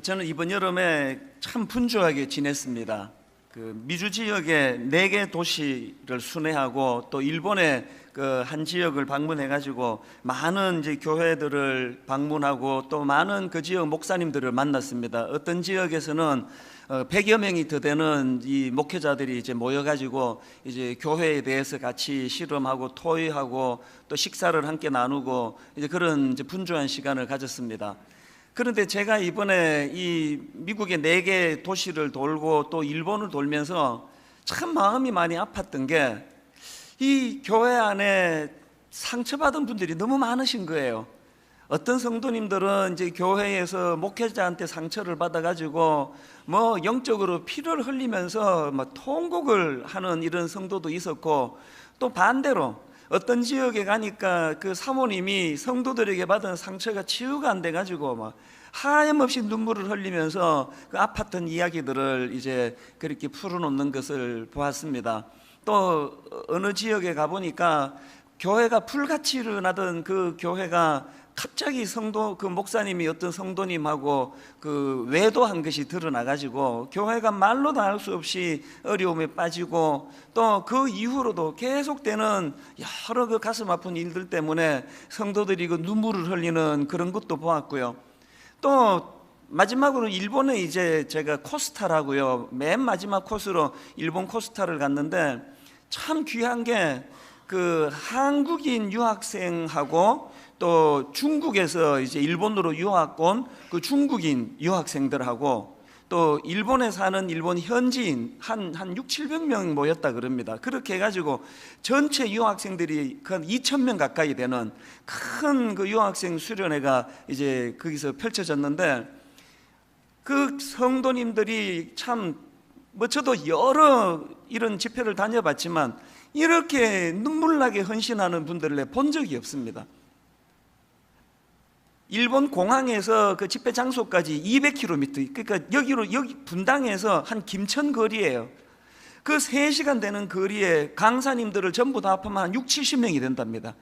저는 이번 여름에 참 분주하게 지냈습니다. 미주 지역의 4개 도시를 순회하고 또 일본의 한 지역을 방문해가지고 많은 이제 교회들을 방문하고 또 많은 그 지역 목사님들을 만났습니다. 어떤 지역에서는 100여 명이 더 되는 이 목회자들이 이제 모여가지고 이제 교회에 대해서 같이 실험하고 토의하고 또 식사를 함께 나누고 이제 그런 이제 분주한 시간을 가졌습니다. 그런데 제가 이번에 이 미국의 4개 도시를 돌고 또 일본을 돌면서 참 마음이 많이 아팠던 게 이 교회 안에 상처받은 분들이 너무 많으신 거예요. 어떤 성도님들은 이제 교회에서 목회자한테 상처를 받아가지고 뭐 영적으로 피를 흘리면서 뭐 통곡을 하는 이런 성도도 있었고, 또 반대로 어떤 지역에 가니까 그 사모님이 성도들에게 받은 상처가 치유가 안 돼가지고 막 하염없이 눈물을 흘리면서 그 아팠던 이야기들을 이제 그렇게 풀어놓는 것을 보았습니다. 또 어느 지역에 가보니까 교회가 불같이 일어나던 그 교회가 갑자기 그 목사님이 어떤 성도님하고 그 외도한 것이 드러나가지고 교회가 말로도 할 수 없이 어려움에 빠지고, 또 그 이후로도 계속되는 여러 그 가슴 아픈 일들 때문에 성도들이 그 눈물을 흘리는 그런 것도 보았고요. 또 마지막으로 일본에 이제 제가 코스타라고요, 맨 마지막 코스로 일본 코스타를 갔는데 참 귀한 게 그 한국인 유학생하고 또 중국에서 이제 일본으로 유학 온 그 중국인 유학생들하고 또 일본에 사는 일본 현지인 한 600~700명 모였다 그럽니다. 그렇게 해가지고 전체 유학생들이 한 2,000명 가까이 되는 큰 그 유학생 수련회가 이제 거기서 펼쳐졌는데, 그 성도님들이 참 저도 여러 이런 집회를 다녀봤지만 이렇게 눈물나게 헌신하는 분들을 본 적이 없습니다. 일본 공항에서 그 집회 장소까지 200km, 그러니까 여기 분당에서 한 김천 거리예요. 그 3시간 되는 거리에 강사님들을 전부 다 합하면 한 60~70명이 된답니다.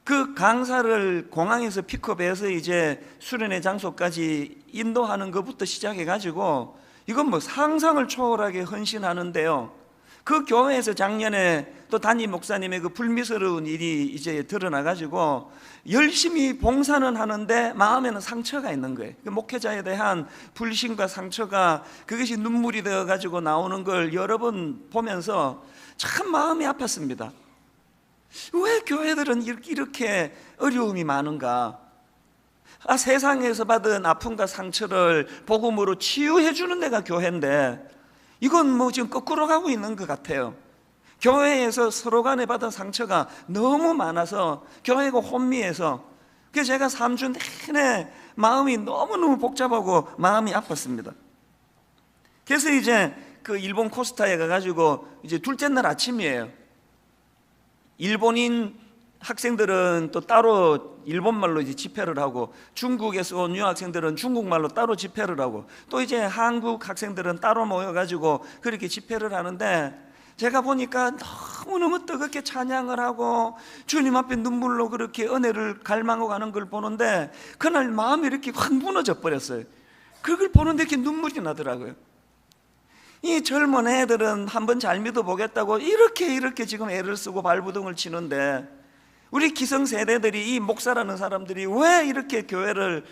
그 강사를 공항에서 픽업해서 이제 수련회 장소까지 인도하는 것부터 시작해가지고 이건 뭐 상상을 초월하게 헌신하는데요. 그 교회에서 작년에 또 담임 목사님의 그 불미스러운 일이 이제 드러나가지고 열심히 봉사는 하는데 마음에는 상처가 있는 거예요. 그 목회자에 대한 불신과 상처가 그것이 눈물이 되어가지고 나오는 걸 여러 번 보면서 참 마음이 아팠습니다. 왜 교회들은 이렇게 어려움이 많은가? 세상에서 받은 아픔과 상처를 복음으로 치유해 주는 데가 교회인데 이건 뭐 지금 거꾸로 가고 있는 것 같아요. 교회에서 서로 간에 받은 상처가 너무 많아서 교회가 혼미해서, 그래서 제가 3주 내내 마음이 너무너무 복잡하고 마음이 아팠습니다. 그래서 이제 그 일본 코스타에 가가지고 이제 둘째 날 아침이에요. 일본인 학생들은 또 따로 일본말로 이제 집회를 하고, 중국에서 온 유학생들은 중국말로 따로 집회를 하고, 또 이제 한국 학생들은 따로 모여가지고 그렇게 집회를 하는데, 제가 보니까 너무너무 뜨겁게 찬양을 하고 주님 앞에 눈물로 그렇게 은혜를 갈망하고 가는 걸 보는데 그날 마음이 이렇게 확 무너져 버렸어요. 그걸 보는데 이렇게 눈물이 나더라고요. 이 젊은 애들은 한번 잘 믿어보겠다고 이렇게 지금 애를 쓰고 발부둥을 치는데, 우리 기성세대들이, 이 목사라는 사람들이 왜 이렇게 교회를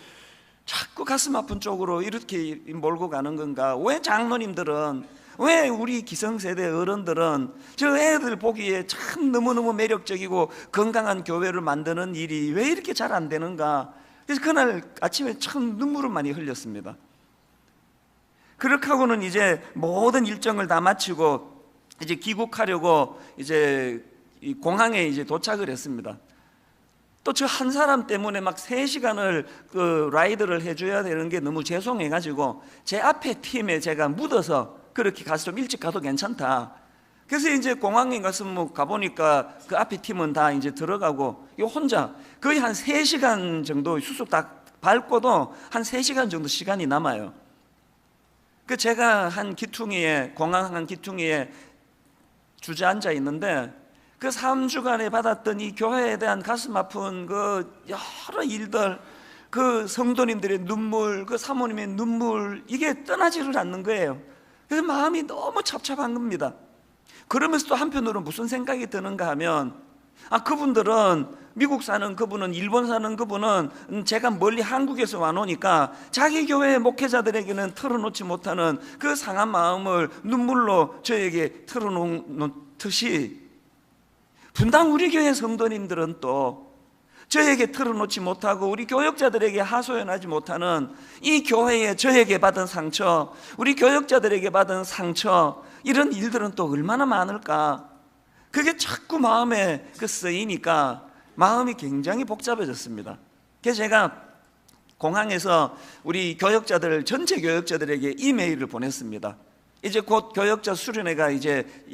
자꾸 가슴 아픈 쪽으로 이렇게 몰고 가는 건가? 왜 장로님들은, 왜 우리 기성세대 어른들은 저 애들 보기에 참 너무너무 매력적이고 건강한 교회를 만드는 일이 왜 이렇게 잘 안 되는가? 그래서 그날 아침에 참 눈물을 많이 흘렸습니다. 그렇게 하고는 이제 모든 일정을 다 마치고 이제 귀국하려고 이제 이 공항에 이제 도착을 했습니다. 또 저 한 사람 때문에 막 3시간을 그 라이드를 해줘야 되는 게 너무 죄송해가지고 제 앞에 팀에 제가 묻어서 그렇게 가서 좀 일찍 가도 괜찮다. 그래서 이제 공항에 가서 뭐 가보니까 그 앞에 팀은 다 이제 들어가고 이 혼자 거의 한 3시간 정도 수속 다 밟고도 한 3시간 정도 시간이 남아요. 그 제가 한 기퉁이에, 공항 한 기퉁이에 주저앉아 있는데 그 3주간에 받았던 이 교회에 대한 가슴 아픈 그 여러 일들, 그 성도님들의 눈물, 그 사모님의 눈물, 이게 떠나지를 않는 거예요. 그래서 마음이 너무 찹찹한 겁니다. 그러면서 또 한편으로 무슨 생각이 드는가 하면, 그분들은, 미국 사는 그분은, 일본 사는 그분은 제가 멀리 한국에서 와놓으니까 자기 교회 목회자들에게는 털어놓지 못하는 그 상한 마음을 눈물로 저에게 털어놓듯이, 분당 우리 교회 성도님들은 또 저에게 털어놓지 못하고 우리 교역자들에게 하소연하지 못하는 이 교회에 저에게 받은 상처, 우리 교역자들에게 받은 상처, 이런 일들은 또 얼마나 많을까. 그게 자꾸 마음에 쓰이니까 마음이 굉장히 복잡해졌습니다. 그래서 제가 공항에서 우리 교역자들, 전체 교역자들에게 이메일을 보냈습니다. 이제 곧 교역자 수련회가 이제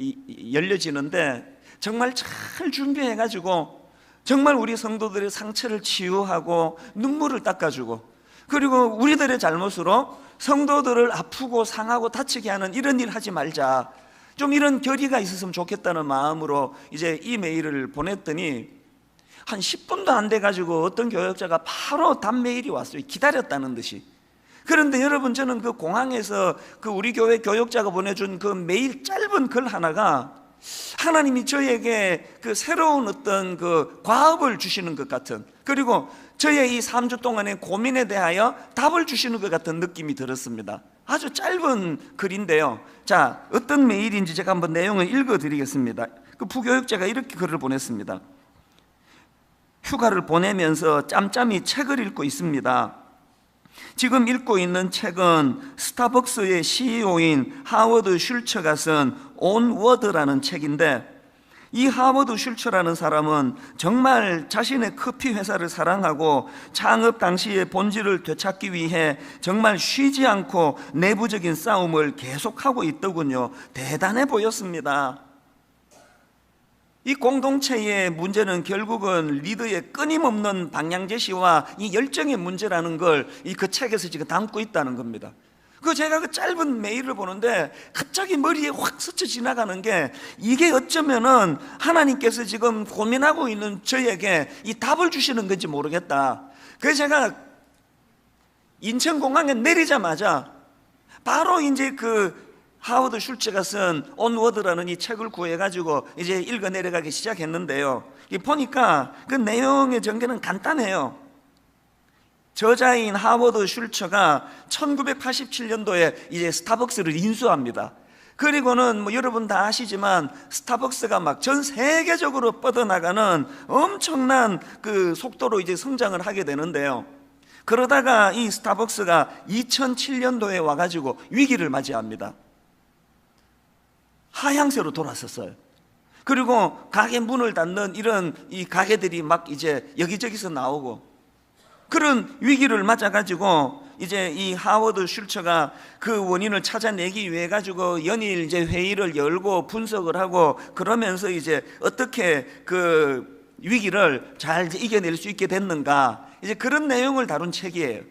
열려지는데 정말 잘 준비해가지고 정말 우리 성도들의 상처를 치유하고 눈물을 닦아주고, 그리고 우리들의 잘못으로 성도들을 아프고 상하고 다치게 하는 이런 일 하지 말자, 좀 이런 결의가 있었으면 좋겠다는 마음으로 이제 이메일을 보냈더니 한 10분도 안 돼가지고 어떤 교역자가 바로 답 메일이 왔어요. 기다렸다는 듯이. 그런데 여러분, 저는 그 공항에서 그 우리 교회 교역자가 보내준 그 메일 짧은 글 하나가 하나님이 저에게 그 새로운 어떤 그 과업을 주시는 것 같은, 그리고 저의 이 3주 동안의 고민에 대하여 답을 주시는 것 같은 느낌이 들었습니다. 아주 짧은 글인데요. 자, 어떤 메일인지 제가 한번 내용을 읽어드리겠습니다. 그 부교역자가 이렇게 글을 보냈습니다. 휴가를 보내면서 짬짬이 책을 읽고 있습니다. 지금 읽고 있는 책은 스타벅스의 CEO인 하워드 슐처가 쓴 온워드라는 책인데, 이 하워드 슐처라는 사람은 정말 자신의 커피 회사를 사랑하고 창업 당시의 본질을 되찾기 위해 정말 쉬지 않고 내부적인 싸움을 계속하고 있더군요. 대단해 보였습니다. 이 공동체의 문제는 결국은 리더의 끊임없는 방향 제시와 이 열정의 문제라는 걸 그 책에서 지금 담고 있다는 겁니다. 제가 그 짧은 메일을 보는데 갑자기 머리에 확 스쳐 지나가는 게, 이게 어쩌면은 하나님께서 지금 고민하고 있는 저에게 이 답을 주시는 건지 모르겠다. 그래서 제가 인천공항에 내리자마자 바로 이제 그 하워드 슐츠가 쓴 온워드라는 이 책을 구해가지고 이제 읽어 내려가기 시작했는데요. 보니까 그 내용의 전개는 간단해요. 저자인 하워드 슐처가 1987년도에 이제 스타벅스를 인수합니다. 그리고는 여러분 다 아시지만 스타벅스가 막 전 세계적으로 뻗어나가는 엄청난 그 속도로 이제 성장을 하게 되는데요. 그러다가 이 스타벅스가 2007년도에 와가지고 위기를 맞이합니다. 하향세로 돌아섰어요. 그리고 가게 문을 닫는 이런 이 가게들이 막 이제 여기저기서 나오고, 그런 위기를 맞아가지고 이제 이 하워드 슐처가 그 원인을 찾아내기 위해 가지고 연일 이제 회의를 열고 분석을 하고, 그러면서 이제 어떻게 그 위기를 잘 이겨낼 수 있게 됐는가, 이제 그런 내용을 다룬 책이에요.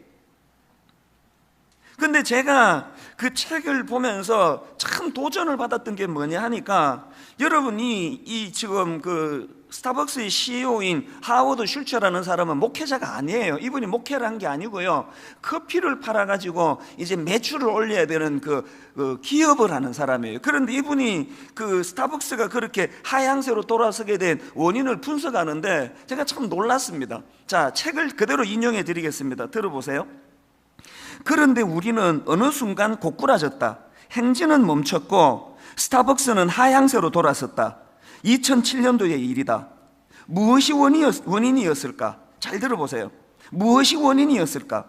근데 제가 그 책을 보면서 참 도전을 받았던 게 뭐냐 하니까, 여러분이 이 지금 그 스타벅스의 CEO인 하워드 슐처라는 사람은 목회자가 아니에요. 이분이 목회를 한 게 아니고요, 커피를 팔아가지고 이제 매출을 올려야 되는 그 기업을 하는 사람이에요. 그런데 이분이 그 스타벅스가 그렇게 하향세로 돌아서게 된 원인을 분석하는데 제가 참 놀랐습니다. 자, 책을 그대로 인용해 드리겠습니다. 들어보세요. 그런데 우리는 어느 순간 고꾸라졌다. 행진은 멈췄고 스타벅스는 하향세로 돌아섰다. 2007년도의 일이다. 무엇이 원인이었을까? 잘 들어보세요. 무엇이 원인이었을까?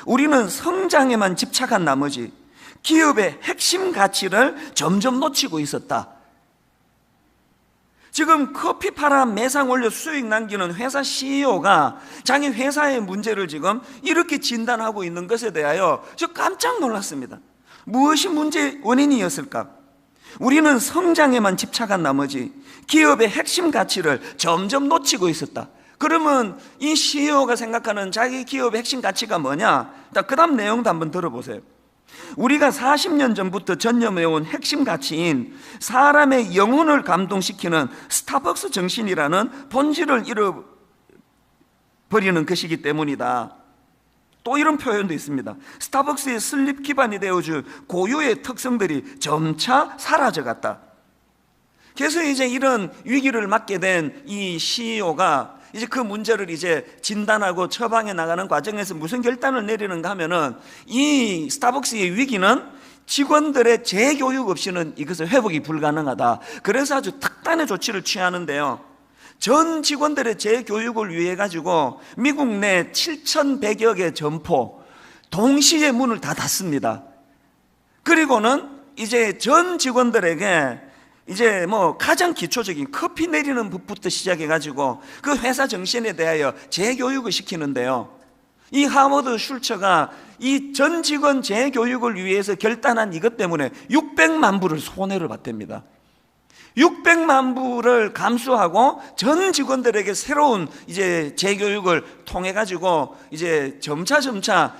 우리는 성장에만 집착한 나머지 기업의 핵심 가치를 점점 놓치고 있었다. 지금 커피 팔아 매상 올려 수익 남기는 회사 CEO가 자기 회사의 문제를 지금 이렇게 진단하고 있는 것에 대하여 저 깜짝 놀랐습니다. 무엇이 원인이었을까? 우리는 성장에만 집착한 나머지 기업의 핵심 가치를 점점 놓치고 있었다. 그러면 이 CEO가 생각하는 자기 기업의 핵심 가치가 뭐냐? 그 다음 내용도 한번 들어보세요. 우리가 40년 전부터 전념해온 핵심 가치인 사람의 영혼을 감동시키는 스타벅스 정신이라는 본질을 잃어버리는 것이기 때문이다. 또 이런 표현도 있습니다. 스타벅스의 설립 기반이 되어줄 고유의 특성들이 점차 사라져갔다. 그래서 이제 이런 위기를 맞게 된 이 CEO가 이제 그 문제를 이제 진단하고 처방해 나가는 과정에서 무슨 결단을 내리는가 하면은, 이 스타벅스의 위기는 직원들의 재교육 없이는 이것을 회복이 불가능하다. 그래서 아주 특단의 조치를 취하는데요, 전 직원들의 재교육을 위해 가지고 미국 내 7,100여 개 점포 동시에 문을 다 닫습니다. 그리고는 이제 전 직원들에게 이제 뭐 가장 기초적인 커피 내리는 법부터 시작해 가지고 그 회사 정신에 대하여 재교육을 시키는데요, 이 하워드 슐처가 이 전 직원 재교육을 위해서 결단한 이것 때문에 600만 불을 손해를 봤답니다. 600만 불을 감수하고 전 직원들에게 새로운 이제 재교육을 통해 가지고 이제 점차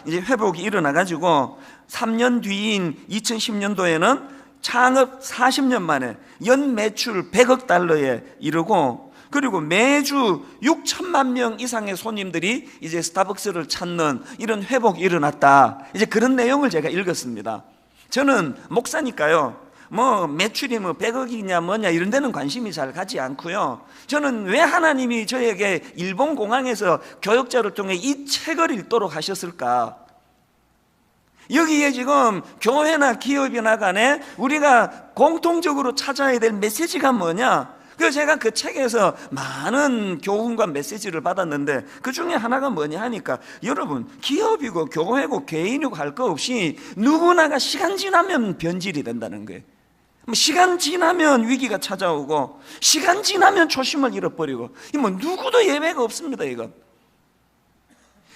이제 회복이 일어나 가지고 3년 뒤인 2010년도에는 창업 40년 만에 연 매출 100억 달러에 이르고, 그리고 매주 6천만 명 이상의 손님들이 이제 스타벅스를 찾는 이런 회복이 일어났다. 이제 그런 내용을 제가 읽었습니다. 저는 목사니까요, 뭐 매출이 뭐 100억이냐 뭐냐 이런 데는 관심이 잘 가지 않고요, 저는 왜 하나님이 저에게 일본 공항에서 교역자를 통해 이 책을 읽도록 하셨을까? 여기에 지금 교회나 기업이나 간에 우리가 공통적으로 찾아야 될 메시지가 뭐냐? 그래서 제가 그 책에서 많은 교훈과 메시지를 받았는데, 그 중에 하나가 뭐냐 하니까, 여러분, 기업이고 교회고 개인이고 할 거 없이 누구나가 시간 지나면 변질이 된다는 거예요. 시간 지나면 위기가 찾아오고, 시간 지나면 초심을 잃어버리고, 뭐 누구도 예외가 없습니다. 이거.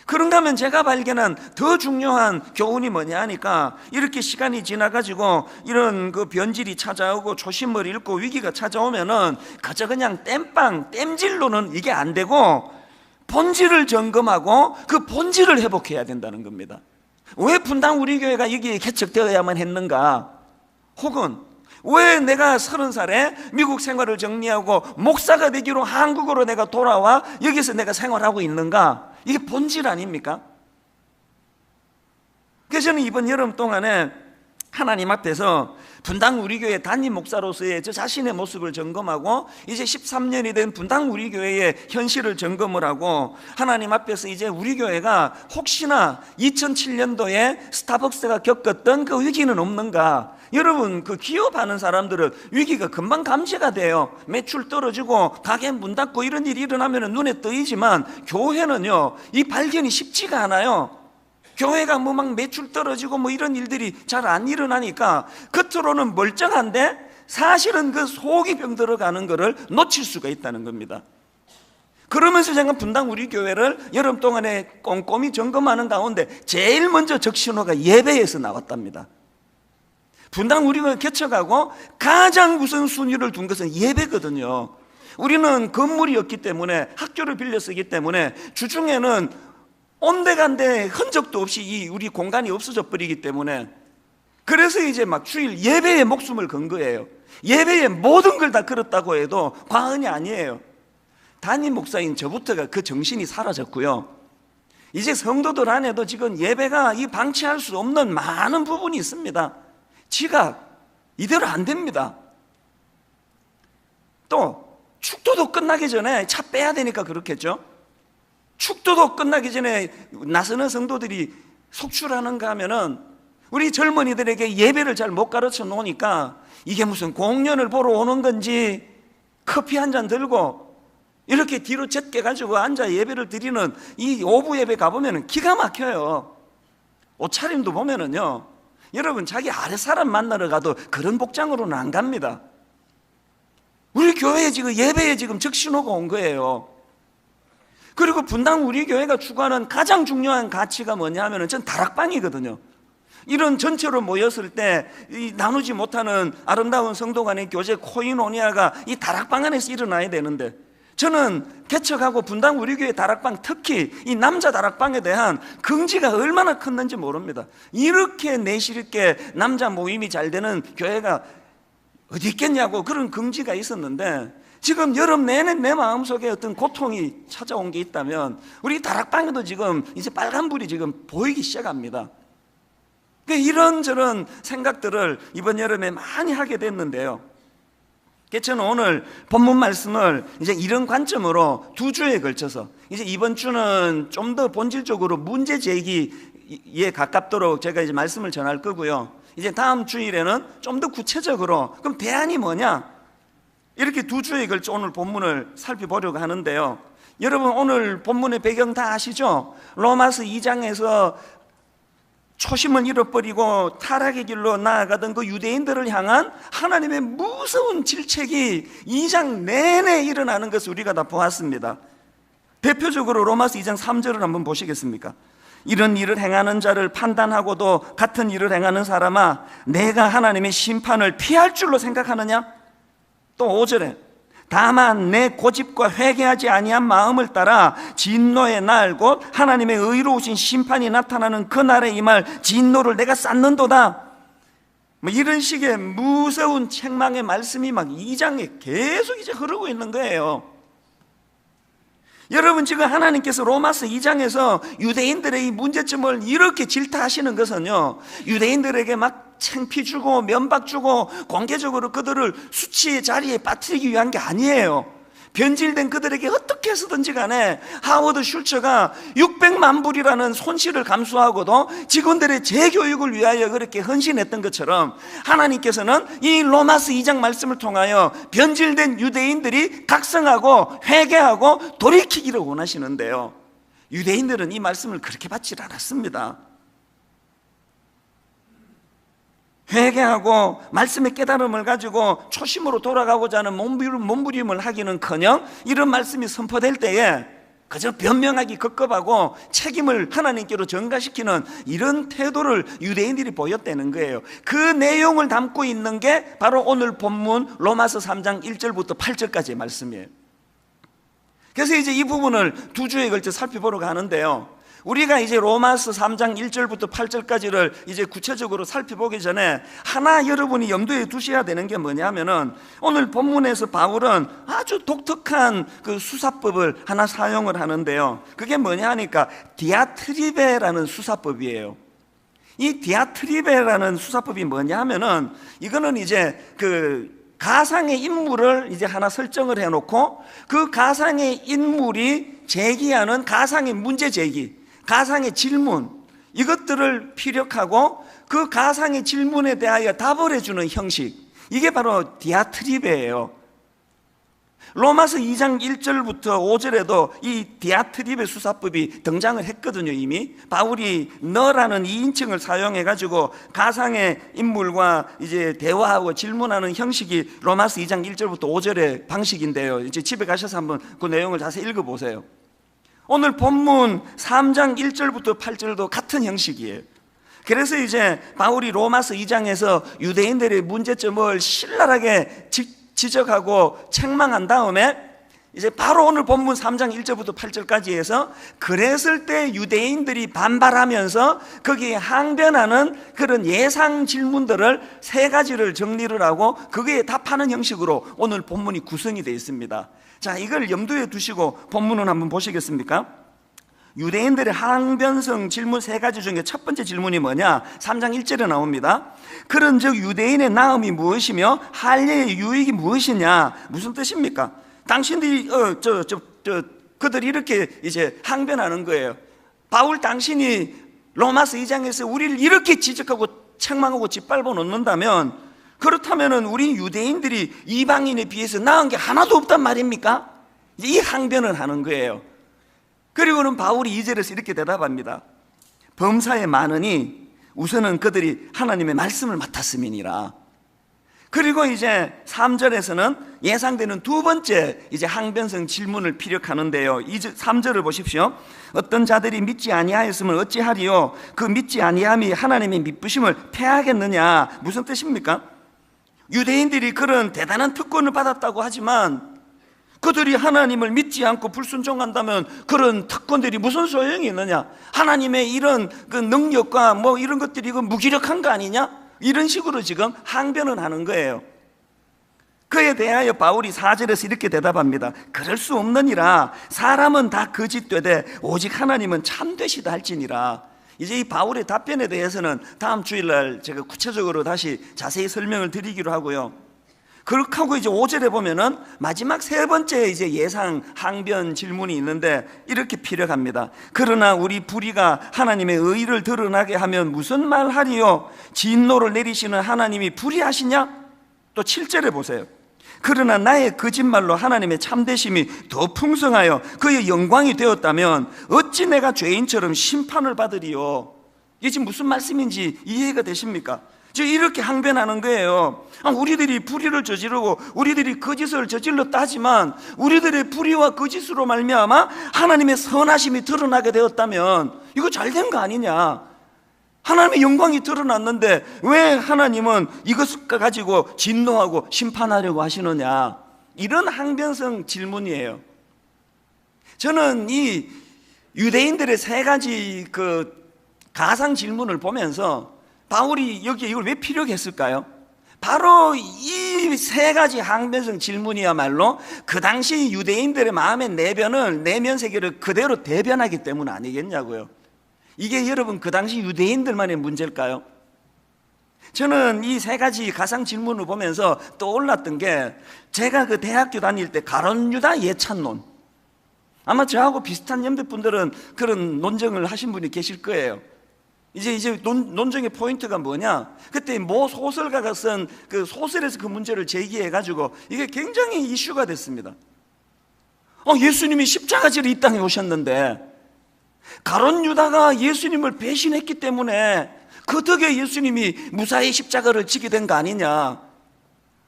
그런가 하면 제가 발견한 더 중요한 교훈이 뭐냐 하니까, 이렇게 시간이 지나가지고 이런 그 변질이 찾아오고 초심을 잃고 위기가 찾아오면은 그저 그냥 땜질로는 이게 안 되고 본질을 점검하고 그 본질을 회복해야 된다는 겁니다. 왜 분당 우리 교회가 여기에 개척되어야만 했는가? 혹은 왜 내가 30살에 미국 생활을 정리하고 목사가 되기로 한국으로 내가 돌아와 여기서 내가 생활하고 있는가? 이게 본질 아닙니까? 그래서 저는 이번 여름 동안에 하나님 앞에서 분당 우리 교회 담임 목사로서의 저 자신의 모습을 점검하고, 이제 13년이 된 분당 우리 교회의 현실을 점검을 하고, 하나님 앞에서 이제 우리 교회가 혹시나 2007년도에 스타벅스가 겪었던 그 위기는 없는가? 여러분, 그 기업하는 사람들은 위기가 금방 감지가 돼요. 매출 떨어지고 가게 문 닫고 이런 일이 일어나면 눈에 뜨이지만, 교회는요 이 발견이 쉽지가 않아요. 교회가 뭐 막 매출 떨어지고 뭐 이런 일들이 잘 안 일어나니까 겉으로는 멀쩡한데 사실은 그 속이 병들어가는 것을 놓칠 수가 있다는 겁니다. 그러면서 제가 분당 우리 교회를 여름 동안에 꼼꼼히 점검하는 가운데 제일 먼저 적신호가 예배에서 나왔답니다. 분당 우리 교회 개척하고 가장 우선순위를 둔 것은 예배거든요. 우리는 건물이 없기 때문에, 학교를 빌려 쓰기 때문에 주중에는 온데간데 흔적도 없이 이 우리 공간이 없어져 버리기 때문에, 그래서 이제 막 주일 예배에 목숨을 건 거예요. 예배에 모든 걸 다 걸었다고 해도 과언이 아니에요. 담임 목사인 저부터가 그 정신이 사라졌고요, 이제 성도들 안에도 지금 예배가 이 방치할 수 없는 많은 부분이 있습니다. 지각 이대로 안 됩니다. 또 축도도 끝나기 전에 차 빼야 되니까 그렇겠죠. 축도도 끝나기 전에 나서는 성도들이 속출하는가 하면은, 우리 젊은이들에게 예배를 잘 못 가르쳐 놓으니까 이게 무슨 공연을 보러 오는 건지 커피 한 잔 들고 이렇게 뒤로 젖게 가지고 앉아 예배를 드리는 이 오후 예배 가보면은 기가 막혀요. 옷차림도 보면은요, 여러분 자기 아래 사람 만나러 가도 그런 복장으로는 안 갑니다. 우리 교회에 지금 예배에 지금 적신호가 온 거예요. 그리고 분당 우리 교회가 추구하는 가장 중요한 가치가 뭐냐 하면은 전 다락방이거든요. 이런 전체로 모였을 때 이 나누지 못하는 아름다운 성도 간의 교제 코이노니아가 이 다락방 안에서 일어나야 되는데, 저는 개척하고 분당 우리 교회 다락방, 특히 이 남자 다락방에 대한 긍지가 얼마나 컸는지 모릅니다. 이렇게 내실 있게 남자 모임이 잘 되는 교회가 어디 있겠냐고 그런 긍지가 있었는데, 지금 여름 내내 내 마음속에 어떤 고통이 찾아온 게 있다면 우리 다락방에도 지금 이제 빨간불이 지금 보이기 시작합니다. 이런저런 생각들을 이번 여름에 많이 하게 됐는데요. 저는 오늘 본문 말씀을 이제 이런 관점으로 2주에 걸쳐서, 이제 이번 주는 좀 더 본질적으로 문제 제기에 가깝도록 제가 이제 말씀을 전할 거고요. 이제 다음 주일에는 좀 더 구체적으로 그럼 대안이 뭐냐, 이렇게 2주에 걸쳐 오늘 본문을 살펴보려고 하는데요. 여러분 오늘 본문의 배경 다 아시죠? 로마서 2장에서 초심을 잃어버리고 타락의 길로 나아가던 그 유대인들을 향한 하나님의 무서운 질책이 2장 내내 일어나는 것을 우리가 다 보았습니다. 대표적으로 로마서 2장 3절을 한번 보시겠습니까? 이런 일을 행하는 자를 판단하고도 같은 일을 행하는 사람아, 내가 하나님의 심판을 피할 줄로 생각하느냐? 또 5절에 다만 내 고집과 회개하지 아니한 마음을 따라 진노의 날 곧 하나님의 의로우신 심판이 나타나는 그 날에 임할 진노를 내가 쌓는도다. 이런 식의 무서운 책망의 말씀이 막 2장에 계속 이제 흐르고 있는 거예요. 여러분 지금 하나님께서 로마서 2장에서 유대인들의 이 문제점을 이렇게 질타하시는 것은요, 유대인들에게 막 창피 주고 면박 주고 공개적으로 그들을 수치의 자리에 빠뜨리기 위한 게 아니에요. 변질된 그들에게 어떻게 해서든지 간에 하워드 슐처가 600만 불이라는 손실을 감수하고도 직원들의 재교육을 위하여 그렇게 헌신했던 것처럼 하나님께서는 이 로마서 2장 말씀을 통하여 변질된 유대인들이 각성하고 회개하고 돌이키기를 원하시는데요, 유대인들은 이 말씀을 그렇게 받지 않았습니다. 회개하고 말씀의 깨달음을 가지고 초심으로 돌아가고자 하는 몸부림을 하기는커녕 이런 말씀이 선포될 때에 그저 변명하기 급급하고 책임을 하나님께로 전가시키는 이런 태도를 유대인들이 보였다는 거예요. 그 내용을 담고 있는 게 바로 오늘 본문 로마서 3장 1절부터 8절까지의 말씀이에요. 그래서 이제 이 부분을 2주에 걸쳐 살펴보러 가는데요, 우리가 이제 로마서 3장 1절부터 8절까지를 이제 구체적으로 살펴보기 전에 하나 여러분이 염두에 두셔야 되는 게 뭐냐면은, 오늘 본문에서 바울은 아주 독특한 그 수사법을 하나 사용을 하는데요, 그게 뭐냐 하니까 디아트리베라는 수사법이에요. 이 디아트리베라는 수사법이 뭐냐 하면은, 이거는 이제 그 가상의 인물을 이제 하나 설정을 해놓고 그 가상의 인물이 제기하는 가상의 문제 제기, 가상의 질문, 이것들을 피력하고 그 가상의 질문에 대하여 답을 해주는 형식, 이게 바로 디아트리베예요. 로마서 2장 1절부터 5절에도 이 디아트리베 수사법이 등장을 했거든요. 이미 바울이 너라는 2인칭을 사용해 가지고 가상의 인물과 이제 대화하고 질문하는 형식이 로마서 2장 1절부터 5절의 방식인데요, 이제 집에 가셔서 한번 그 내용을 자세히 읽어보세요. 오늘 본문 3장 1절부터 8절도 같은 형식이에요. 그래서 이제 바울이 로마서 2장에서 유대인들의 문제점을 신랄하게 지적하고 책망한 다음에 이제 바로 오늘 본문 3장 1절부터 8절까지 해서 그랬을 때 유대인들이 반발하면서 거기에 항변하는 그런 예상 질문들을 3가지를 정리를 하고 거기에 답하는 형식으로 오늘 본문이 구성이 되어 있습니다. 자, 이걸 염두에 두시고 본문을 한번 보시겠습니까? 유대인들의 항변성 질문 3가지 중에 첫 번째 질문이 뭐냐? 3장 1절에 나옵니다. 그런즉 유대인의 나음이 무엇이며 할례의 유익이 무엇이냐? 무슨 뜻입니까? 당신들이 그들이 이렇게 이제 항변하는 거예요. 바울, 당신이 로마서 2장에서 우리를 이렇게 지적하고 책망하고 짓밟아 놓는다면, 그렇다면 우리 유대인들이 이방인에 비해서 나은 게 하나도 없단 말입니까? 이 항변을 하는 거예요. 그리고는 바울이 2절에서 이렇게 대답합니다. 범사에 많으니 우선은 그들이 하나님의 말씀을 맡았음이니라. 그리고 이제 3절에서는 예상되는 두 번째 이제 항변성 질문을 피력하는데요, 3절을 보십시오. 어떤 자들이 믿지 아니하였으면 어찌하리요? 그 믿지 아니함이 하나님의 미쁘심을 패하겠느냐? 무슨 뜻입니까? 유대인들이 그런 대단한 특권을 받았다고 하지만 그들이 하나님을 믿지 않고 불순종한다면 그런 특권들이 무슨 소용이 있느냐? 하나님의 이런 그 능력과 뭐 이런 것들이 무기력한 거 아니냐? 이런 식으로 지금 항변을 하는 거예요. 그에 대하여 바울이 4절에서 이렇게 대답합니다. 그럴 수 없느니라. 사람은 다 거짓되되 오직 하나님은 참되시다 할지니라. 이제 이 바울의 답변에 대해서는 다음 주일날 제가 구체적으로 다시 자세히 설명을 드리기로 하고요. 그렇게 하고 이제 5절에 보면은 마지막 세 번째 이제 예상 항변 질문이 있는데 이렇게 피력합니다. 그러나 우리 불의가 하나님의 의를 드러나게 하면 무슨 말 하리요? 진노를 내리시는 하나님이 불의하시냐? 또 7절에 보세요. 그러나 나의 거짓말로 하나님의 참되심이 더 풍성하여 그의 영광이 되었다면 어찌 내가 죄인처럼 심판을 받으리요? 이게 지금 무슨 말씀인지 이해가 되십니까? 지금 이렇게 항변하는 거예요. 우리들이 불의를 저지르고 우리들이 거짓을 저질렀다 하지만 우리들의 불의와 거짓으로 말미암아 하나님의 선하심이 드러나게 되었다면 이거 잘된 거 아니냐? 하나님의 영광이 드러났는데 왜 하나님은 이것을 가지고 진노하고 심판하려고 하시느냐? 이런 항변성 질문이에요. 저는 이 유대인들의 세 가지 그 가상 질문을 보면서 바울이 여기에 이걸 왜 필요하게 했을까요? 바로 이 세 가지 항변성 질문이야말로 그 당시 유대인들의 마음의 내면 세계를 그대로 대변하기 때문 아니겠냐고요. 이게 여러분 그 당시 유대인들만의 문제일까요? 저는 이 세 가지 가상 질문을 보면서 떠올랐던 게 제가 그 대학교 다닐 때 가론 유다 예찬론, 아마 저하고 비슷한 연배분들은 그런 논쟁을 하신 분이 계실 거예요. 이제 논쟁의 포인트가 뭐냐? 그때 모 소설가가 쓴 그 소설에서 그 문제를 제기해가지고 이게 굉장히 이슈가 됐습니다. 예수님이 십자가지로 이 땅에 오셨는데 가론 유다가 예수님을 배신했기 때문에 그 덕에 예수님이 무사히 십자가를 지게 된 거 아니냐?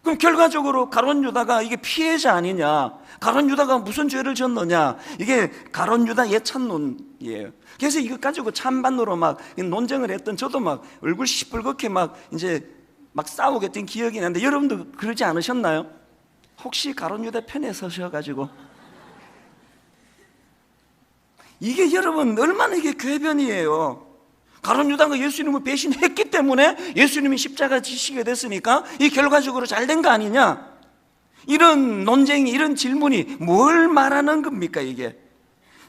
그럼 결과적으로 가론 유다가 이게 피해자 아니냐? 가론 유다가 무슨 죄를 졌느냐? 이게 가론 유다 예찬론이에요. 그래서 이거 가지고 찬반으로 막 논쟁을 했던 저도 막 얼굴 시뻘겋게 막 이제 막 싸우게 된 기억이 나는데 여러분도 그러지 않으셨나요? 혹시 가론 유다 편에 서셔가지고 이게 여러분 얼마나 이게 궤변이에요. 가론 유다가 예수님을 배신했기 때문에 예수님이 십자가 지시게 됐으니까 이 결과적으로 잘된 거 아니냐? 이런 논쟁이, 이런 질문이 뭘 말하는 겁니까? 이게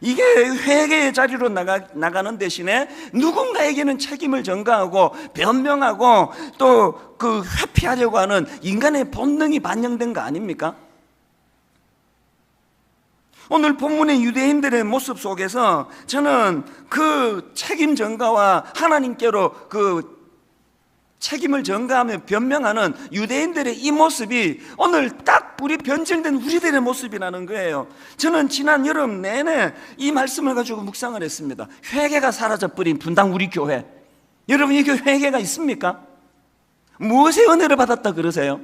회개의 자리로 나가는 대신에 누군가에게는 책임을 전가하고 변명하고 또 그 회피하려고 하는 인간의 본능이 반영된 거 아닙니까? 오늘 본문의 유대인들의 모습 속에서 저는 그 책임 전가와 하나님께로 그 책임을 전가하며 변명하는 유대인들의 이 모습이 오늘 딱 우리 변질된 우리들의 모습이라는 거예요. 저는 지난 여름 내내 이 말씀을 가지고 묵상을 했습니다. 회개가 사라져버린 분당 우리 교회, 여러분 이게 회개가 있습니까? 무엇의 은혜를 받았다 그러세요?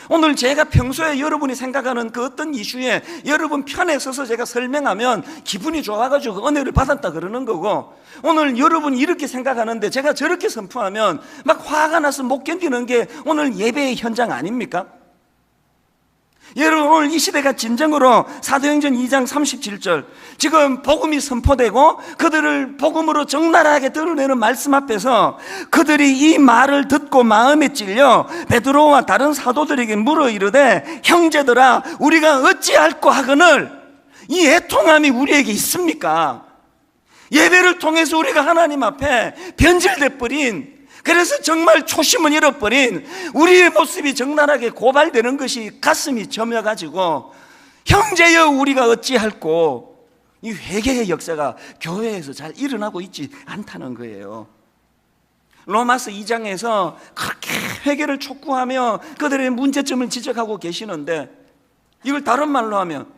오늘 제가 평소에 여러분이 생각하는 그 어떤 이슈에 여러분 편에 서서 제가 설명하면 기분이 좋아가지고 은혜를 받았다 그러는 거고, 오늘 여러분이 이렇게 생각하는데 제가 저렇게 선포하면 막 화가 나서 못 견디는 게 오늘 예배의 현장 아닙니까? 여러분 오늘 이 시대가 진정으로 사도행전 2장 37절 지금 복음이 선포되고 그들을 복음으로 적나라하게 드러내는 말씀 앞에서 그들이 이 말을 듣고 마음에 찔려 베드로와 다른 사도들에게 물어 이르되 형제들아 우리가 어찌할꼬 하거늘 이 애통함이 우리에게 있습니까? 예배를 통해서 우리가 하나님 앞에 변질돼 버린, 그래서 정말 초심을 잃어버린 우리의 모습이 적나라하게 고발되는 것이 가슴이 저며가지고 형제여 우리가 어찌할꼬, 이 회개의 역사가 교회에서 잘 일어나고 있지 않다는 거예요. 로마서 2장에서 그렇게 회개를 촉구하며 그들의 문제점을 지적하고 계시는데, 이걸 다른 말로 하면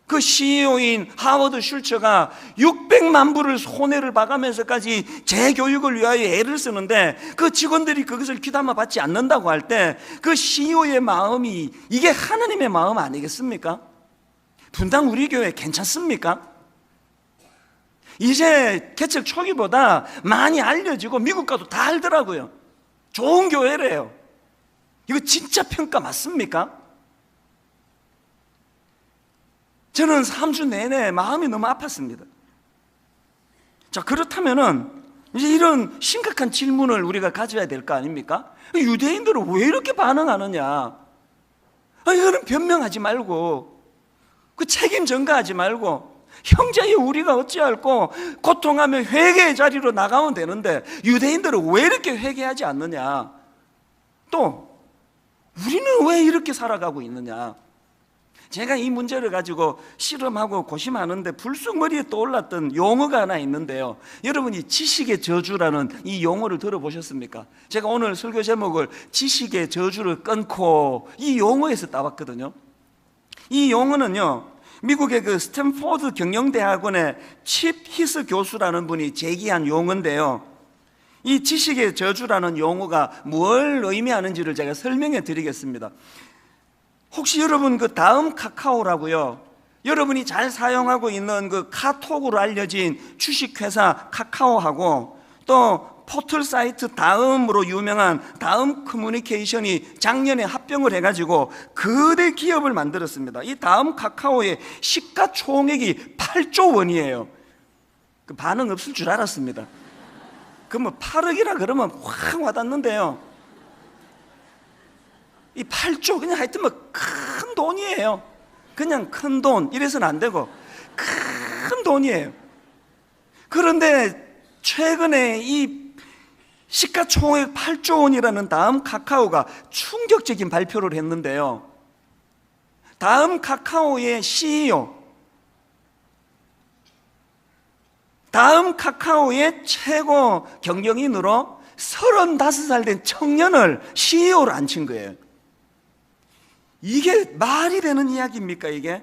그 CEO인 하워드 슐처가 600만 불을 손해를 봐가면서까지 재교육을 위하여 애를 쓰는데 그 직원들이 그것을 귀담아 받지 않는다고 할 때 그 CEO의 마음이 이게 하나님의 마음 아니겠습니까? 분당 우리 교회 괜찮습니까? 이제 개척 초기보다 많이 알려지고 미국 가도 다 알더라고요. 좋은 교회래요. 이거 진짜 평가 맞습니까? 저는 3주 내내 마음이 너무 아팠습니다. 자, 그렇다면은 이제 이런 심각한 질문을 우리가 가져야 될 거 아닙니까? 유대인들은 왜 이렇게 반응하느냐? 이거는 변명하지 말고 그 책임 전가하지 말고 형제의 우리가 어찌할꼬 고통하며 회개의 자리로 나가면 되는데 유대인들은 왜 이렇게 회개하지 않느냐, 또 우리는 왜 이렇게 살아가고 있느냐. 제가 이 문제를 가지고 실험하고 고심하는데 불쑥 머리에 떠올랐던 용어가 하나 있는데요, 여러분이 지식의 저주라는 이 용어를 들어보셨습니까? 제가 오늘 설교 제목을 지식의 저주를 끊고 이 용어에서 따왔거든요. 이 용어는요, 미국의 그 스탠포드 경영대학원의 칩 히스 교수라는 분이 제기한 용어인데요, 이 지식의 저주라는 용어가 뭘 의미하는지를 제가 설명해 드리겠습니다. 혹시 여러분 그 다음 카카오라고요, 여러분이 잘 사용하고 있는 그 카톡으로 알려진 주식회사 카카오하고 또 포털 사이트 다음으로 유명한 다음 커뮤니케이션이 작년에 합병을 해가지고 거대 기업을 만들었습니다. 이 다음 카카오의 시가총액이 8조 원이에요. 그 반응 없을 줄 알았습니다. 그 뭐 8억이라 그러면 확 와닿는데요, 이 8조 그냥 하여튼 뭐 큰 돈이에요. 그냥 큰 돈 이래서는 안 되고 큰 돈이에요. 그런데 최근에 이 시가총액 8조 원이라는 다음 카카오가 충격적인 발표를 했는데요, 다음 카카오의 CEO, 다음 카카오의 최고 경영인으로 35살 된 청년을 CEO로 앉힌 거예요. 이게 말이 되는 이야기입니까 이게?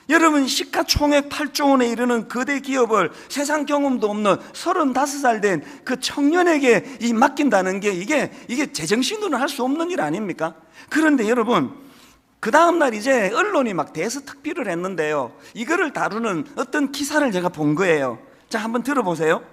여러분, 시가총액 8조 원에 이르는 거대 기업을 세상 경험도 없는 35살 된 그 청년에게 맡긴다는 게 이게 제정신으로는 할 수 없는 일 아닙니까? 그런데 여러분, 그 다음날 이제 언론이 막 대서특필을 했는데요, 이거를 다루는 어떤 기사를 제가 본 거예요. 자, 한번 들어보세요.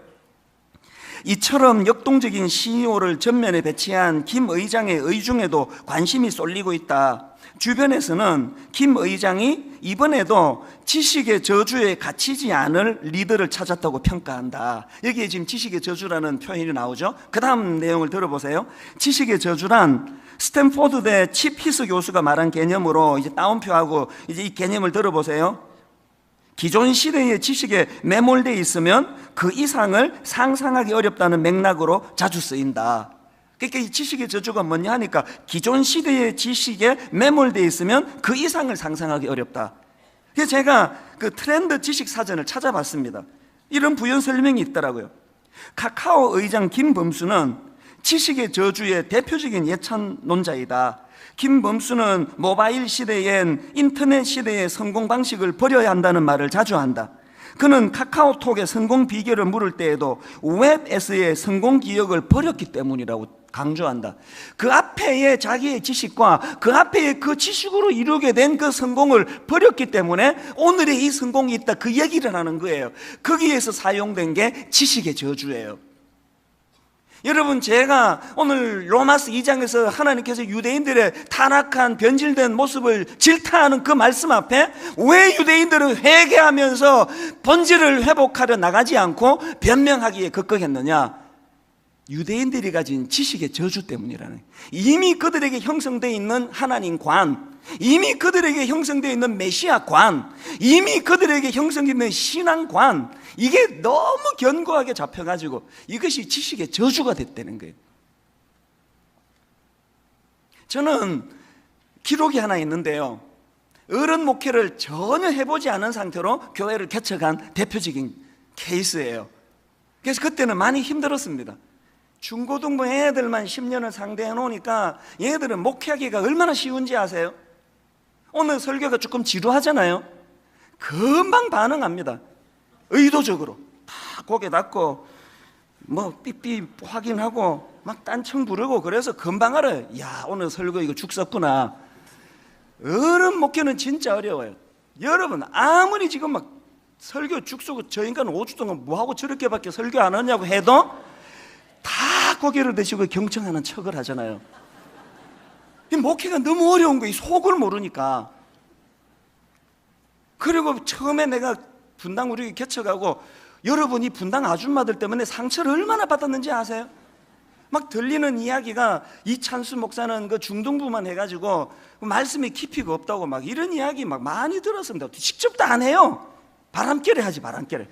이처럼 역동적인 CEO를 전면에 배치한 김 의장의 의중에도 관심이 쏠리고 있다. 주변에서는 김 의장이 이번에도 지식의 저주에 갇히지 않을 리더를 찾았다고 평가한다. 여기에 지금 지식의 저주라는 표현이 나오죠. 그 다음 내용을 들어보세요. 지식의 저주란 스탠포드대 칩 히스 교수가 말한 개념으로 이제 따옴표하고 이제 이 개념을 들어보세요. 기존 시대의 지식에 매몰되어 있으면 그 이상을 상상하기 어렵다는 맥락으로 자주 쓰인다. 그러니까 이 지식의 저주가 뭐냐 하니까 기존 시대의 지식에 매몰되어 있으면 그 이상을 상상하기 어렵다. 그래서 제가 그 트렌드 지식 사전을 찾아봤습니다. 이런 부연 설명이 있더라고요. 카카오 의장 김범수는 지식의 저주의 대표적인 예찬론자이다. 김범수는 모바일 시대엔 인터넷 시대의 성공 방식을 버려야 한다는 말을 자주 한다. 그는 카카오톡의 성공 비결을 물을 때에도 웹에서의 성공 기억을 버렸기 때문이라고 강조한다. 그 앞에의 자기의 지식과 그 앞에의 그 지식으로 이루게 된 그 성공을 버렸기 때문에 오늘의 이 성공이 있다, 그 얘기를 하는 거예요. 거기에서 사용된 게 지식의 저주예요. 여러분, 제가 오늘 로마서 2장에서 하나님께서 유대인들의 타락한 변질된 모습을 질타하는 그 말씀 앞에 왜 유대인들은 회개하면서 본질을 회복하려 나가지 않고 변명하기에 급급했느냐? 유대인들이 가진 지식의 저주 때문이라는, 이미 그들에게 형성되어 있는 하나님관, 이미 그들에게 형성되어 있는 메시아관, 이미 그들에게 형성되어 있는 신앙관, 이게 너무 견고하게 잡혀가지고 이것이 지식의 저주가 됐다는 거예요. 저는 기록이 하나 있는데요, 어른 목회를 전혀 해보지 않은 상태로 교회를 개척한 대표적인 케이스예요. 그래서 그때는 많이 힘들었습니다. 중고등부 애들만 10년을 상대해 놓으니까 얘들은 목회하기가 얼마나 쉬운지 아세요? 오늘 설교가 조금 지루하잖아요. 금방 반응합니다. 의도적으로 다 고개 닫고 뭐 삐삐 확인하고 막 딴청 부르고, 그래서 금방 알아요. 야, 오늘 설교 이거 죽 썼구나. 어른 목회는 진짜 어려워요. 여러분, 아무리 지금 막 설교 죽 쓰고 저 인간 5주 동안 뭐하고 저렇게밖에 설교 안 하냐고 해도 다 고개를 드시고 경청하는 척을 하잖아요. 이 목회가 너무 어려운 거예요. 속을 모르니까. 그리고 처음에 내가 분당 우리 개척하고 여러분이 분당 아줌마들 때문에 상처를 얼마나 받았는지 아세요? 막 들리는 이야기가 이찬수 목사는 그 중등부만 해가지고 말씀에 깊이가 없다고 막 이런 이야기 막 많이 들었습니다. 직접 다 안 해요. 바람결에 하지, 바람결에.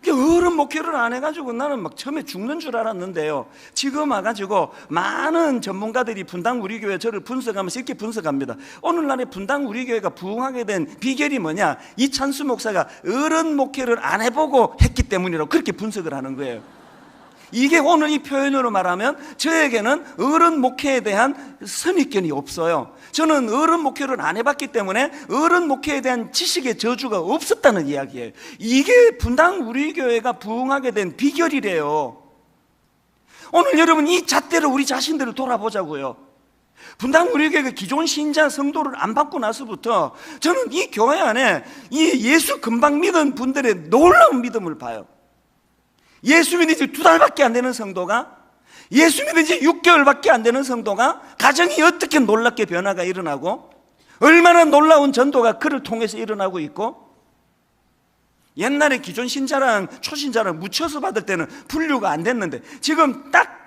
어른 목회를 안 해가지고 나는 막 처음에 죽는 줄 알았는데요, 지금 와가지고 많은 전문가들이 분당 우리 교회 저를 분석하면서 이렇게 분석합니다. 오늘날의 분당 우리 교회가 부흥하게 된 비결이 뭐냐, 이찬수 목사가 어른 목회를 안 해보고 했기 때문이라고 그렇게 분석을 하는 거예요. 이게 오늘 이 표현으로 말하면 저에게는 어른 목회에 대한 선입견이 없어요. 저는 어른 목회를 안 해봤기 때문에 어른 목회에 대한 지식의 저주가 없었다는 이야기예요. 이게 분당 우리 교회가 부흥하게 된 비결이래요. 오늘 여러분 이 잣대로 우리 자신들을 돌아보자고요. 분당 우리 교회가 기존 신자 성도를 안 받고 나서부터 저는 이 교회 안에 이 예수 금방 믿은 분들의 놀라운 믿음을 봐요. 예수 믿은 지 2달밖에 안 되는 성도가, 예수 믿은 지 6개월밖에 안 되는 성도가 가정이 어떻게 놀랍게 변화가 일어나고 얼마나 놀라운 전도가 그를 통해서 일어나고 있고, 옛날에 기존 신자랑 초신자랑 묻혀서 받을 때는 분류가 안 됐는데 지금 딱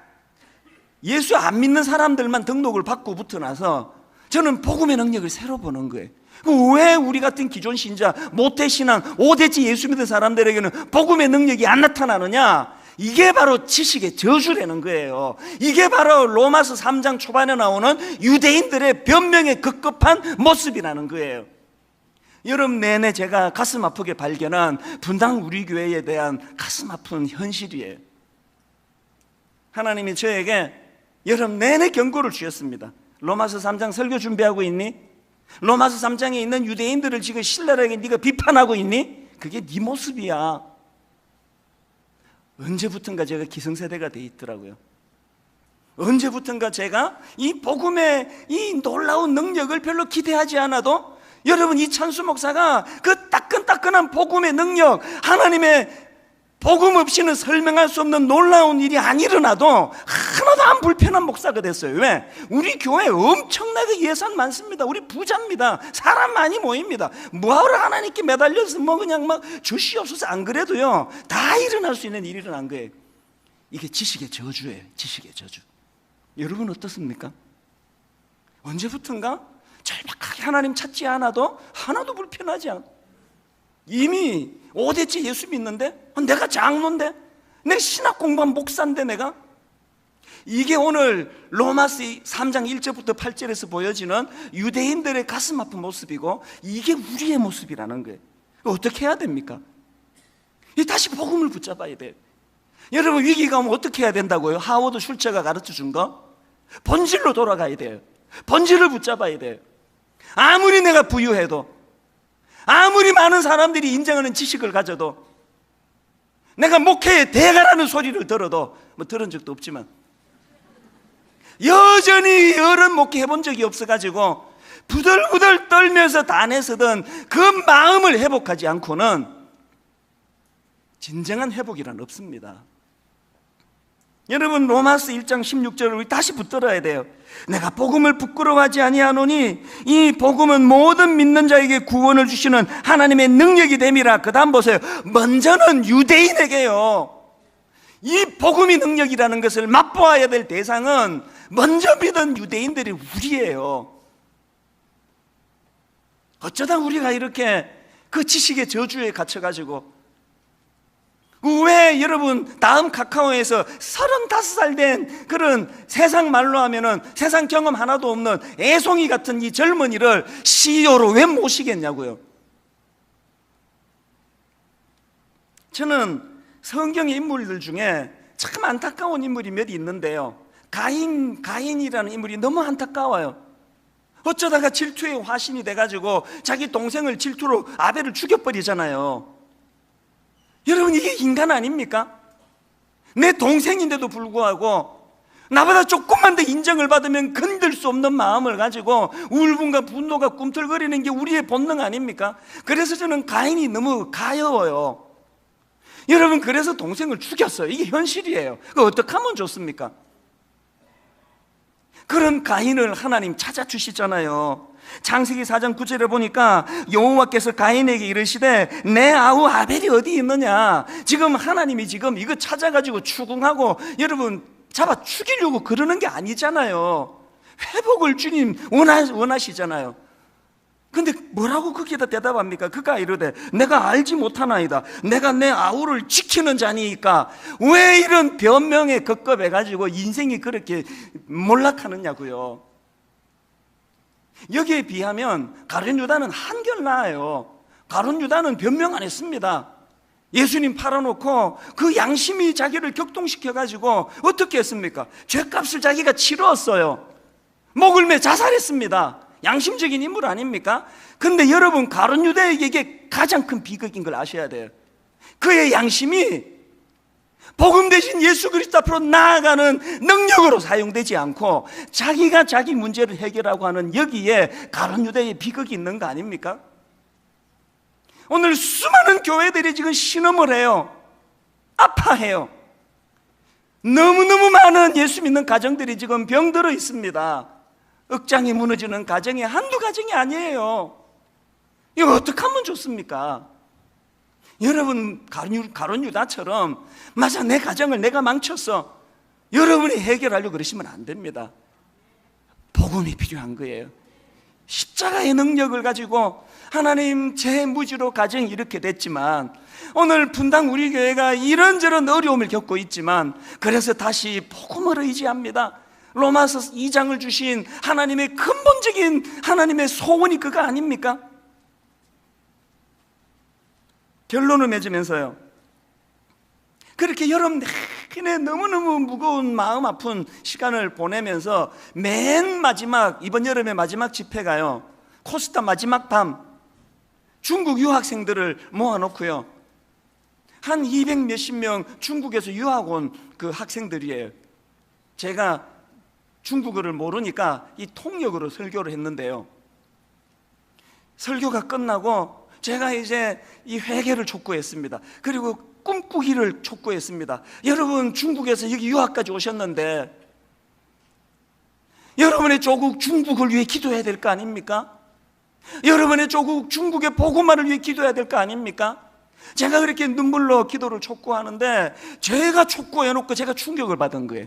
예수 안 믿는 사람들만 등록을 받고 붙어 나서 저는 복음의 능력을 새로 보는 거예요. 왜 우리 같은 기존 신자, 모태신앙, 오대지 예수 믿는 사람들에게는 복음의 능력이 안 나타나느냐? 이게 바로 지식의 저주라는 거예요. 이게 바로 로마서 3장 초반에 나오는 유대인들의 변명에 급급한 모습이라는 거예요. 여름 내내 제가 가슴 아프게 발견한 분당 우리 교회에 대한 가슴 아픈 현실이에요. 하나님이 저에게 여름 내내 경고를 주셨습니다. 로마서 3장 설교 준비하고 있니? 로마서 3장에 있는 유대인들을 지금 신랄하게 네가 비판하고 있니? 그게 네 모습이야. 언제부턴가 제가 기성세대가 돼 있더라고요. 언제부턴가 제가 이 복음의 이 놀라운 능력을 별로 기대하지 않아도, 여러분 이찬수 목사가 그 따끈따끈한 복음의 능력, 하나님의 복음 없이는 설명할 수 없는 놀라운 일이 안 일어나도 하나도 안 불편한 목사가 됐어요. 왜? 우리 교회 엄청나게 예산 많습니다. 우리 부자입니다. 사람 많이 모입니다. 뭐하러 하나님께 매달려서 뭐 그냥 막 주시옵소서 안 그래도요 다 일어날 수 있는 일이 일어난 거예요. 이게 지식의 저주예요. 지식의 저주. 여러분 어떻습니까? 언제부턴가 절박하게 하나님 찾지 않아도 하나도 불편하지 않아. 이미 5대째 예수 믿는데, 내가 장로인데, 내 신학 공부한 목사인데 내가, 이게 오늘 로마서 3장 1절부터 8절에서 보여지는 유대인들의 가슴 아픈 모습이고, 이게 우리의 모습이라는 거예요. 어떻게 해야 됩니까? 다시 복음을 붙잡아야 돼요. 여러분 위기가 오면 어떻게 해야 된다고요? 하워드 슐처가 가르쳐 준 거? 본질로 돌아가야 돼요. 본질을 붙잡아야 돼요. 아무리 내가 부유해도, 아무리 많은 사람들이 인정하는 지식을 가져도, 내가 목회의 대가라는 소리를 들어도, 뭐 들은 적도 없지만 여전히 어른 목회 해본 적이 없어가지고 부들부들 떨면서 단에서든 그 마음을 회복하지 않고는 진정한 회복이란 없습니다. 여러분 로마서 1장 16절을 우리 다시 붙들어야 돼요. 내가 복음을 부끄러워하지 아니하노니 이 복음은 모든 믿는 자에게 구원을 주시는 하나님의 능력이 됨이라. 그 다음 보세요. 먼저는 유대인에게요. 이 복음이 능력이라는 것을 맛보아야 될 대상은 먼저 믿은 유대인들이 우리예요. 어쩌다 우리가 이렇게 그 지식의 저주에 갇혀가지고, 왜 여러분 다음 카카오에서 35살 된 그런 세상 말로 하면은 세상 경험 하나도 없는 애송이 같은 이 젊은이를 CEO로 왜 모시겠냐고요. 저는 성경의 인물들 중에 참 안타까운 인물이 몇 있는데요, 가인이라는 인물이 너무 안타까워요. 어쩌다가 질투의 화신이 돼가지고 자기 동생을 질투로 아벨을 죽여버리잖아요. 여러분 이게 인간 아닙니까? 내 동생인데도 불구하고 나보다 조금만 더 인정을 받으면 건들 수 없는 마음을 가지고 울분과 분노가 꿈틀거리는 게 우리의 본능 아닙니까? 그래서 저는 가인이 너무 가여워요. 여러분 그래서 동생을 죽였어요. 이게 현실이에요. 그거 어떻게 하면 좋습니까? 그런 가인을 하나님 찾아주시잖아요. 창세기 4장 9절에 보니까 여호와께서 가인에게 이르시되 내 아우 아벨이 어디 있느냐. 지금 하나님이 지금 이거 찾아가지고 추궁하고 여러분 잡아 죽이려고 그러는 게 아니잖아요. 회복을 주님 원하시잖아요. 근데 뭐라고 거기에다 대답합니까? 그가 이르되 내가 알지 못하나이다. 내가 내 아우를 지키는 자니까. 왜 이런 변명에 급급해가지고 인생이 그렇게 몰락하느냐고요. 여기에 비하면 가룟 유다는 한결 나아요. 가룟 유다는 변명 안 했습니다. 예수님 팔아놓고 그 양심이 자기를 격동시켜가지고 어떻게 했습니까? 죗값을 자기가 치렀어요. 목을 매 자살했습니다. 양심적인 인물 아닙니까? 근데 여러분, 가룟 유다에게 가장 큰 비극인 걸 아셔야 돼요. 그의 양심이 복음 대신 예수 그리스도 앞으로 나아가는 능력으로 사용되지 않고 자기가 자기 문제를 해결하고 하는 여기에 가룟 유다의 비극이 있는 거 아닙니까? 오늘 수많은 교회들이 지금 신음을 해요. 아파해요. 너무너무 많은 예수 믿는 가정들이 지금 병들어 있습니다. 억장이 무너지는 가정이 한두 가정이 아니에요. 이거 어떻게 하면 좋습니까? 여러분, 가룟 유다처럼 맞아, 내 가정을 내가 망쳤어, 여러분이 해결하려고 그러시면 안 됩니다. 복음이 필요한 거예요. 십자가의 능력을 가지고 하나님, 제 무지로 가정이 이렇게 됐지만 오늘 분당 우리 교회가 이런저런 어려움을 겪고 있지만 그래서 다시 복음을 의지합니다. 로마서 2장을 주신 하나님의 근본적인 하나님의 소원이 그거 아닙니까? 결론을 맺으면서요, 그렇게 여러분 내내 너무너무 무거운 마음 아픈 시간을 보내면서 맨 마지막, 이번 여름의 마지막 집회가요, 코스타 마지막 밤 중국 유학생들을 모아놓고요, 한 200 몇십 명 중국에서 유학 온 그 학생들이에요. 제가 중국어를 모르니까 이 통역으로 설교를 했는데요, 설교가 끝나고 제가 이제 이 회개를 촉구했습니다. 그리고 꿈꾸기를 촉구했습니다. 여러분, 중국에서 여기 유학까지 오셨는데 여러분의 조국 중국을 위해 기도해야 될 거 아닙니까? 여러분의 조국 중국의 복음화를 위해 기도해야 될 거 아닙니까? 제가 그렇게 눈물로 기도를 촉구하는데 제가 촉구해놓고 제가 충격을 받은 거예요.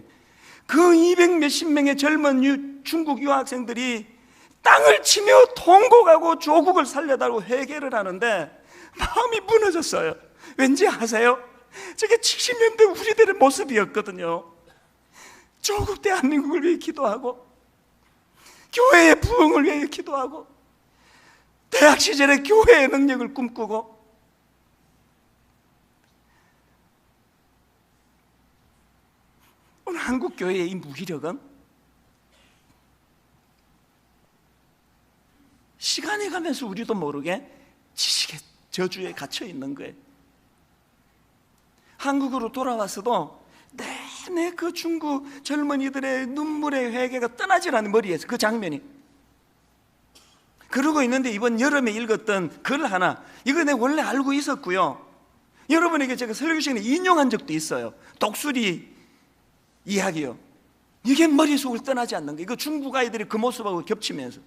그 200 몇십 명의 젊은 중국 유학생들이 땅을 치며 통곡하고 조국을 살려달라고 회개를 하는데 마음이 무너졌어요. 왠지 아세요? 저게 70년대 우리들의 모습이었거든요. 조국 대한민국을 위해 기도하고 교회의 부흥을 위해 기도하고 대학 시절에 교회의 능력을 꿈꾸고, 오늘 한국 교회의 이 무기력은 시간이 가면서 우리도 모르게 지식의 저주에 갇혀 있는 거예요. 한국으로 돌아와서도 내내 그 중국 젊은이들의 눈물의 회개가 떠나질 않는 머리에서 그 장면이. 그러고 있는데 이번 여름에 읽었던 글 하나, 이거 내가 원래 알고 있었고요, 여러분에게 제가 설교 시간에 인용한 적도 있어요. 독수리 이야기요. 이게 머릿속을 떠나지 않는 거예요. 이거 중국 아이들이 그 모습하고 겹치면서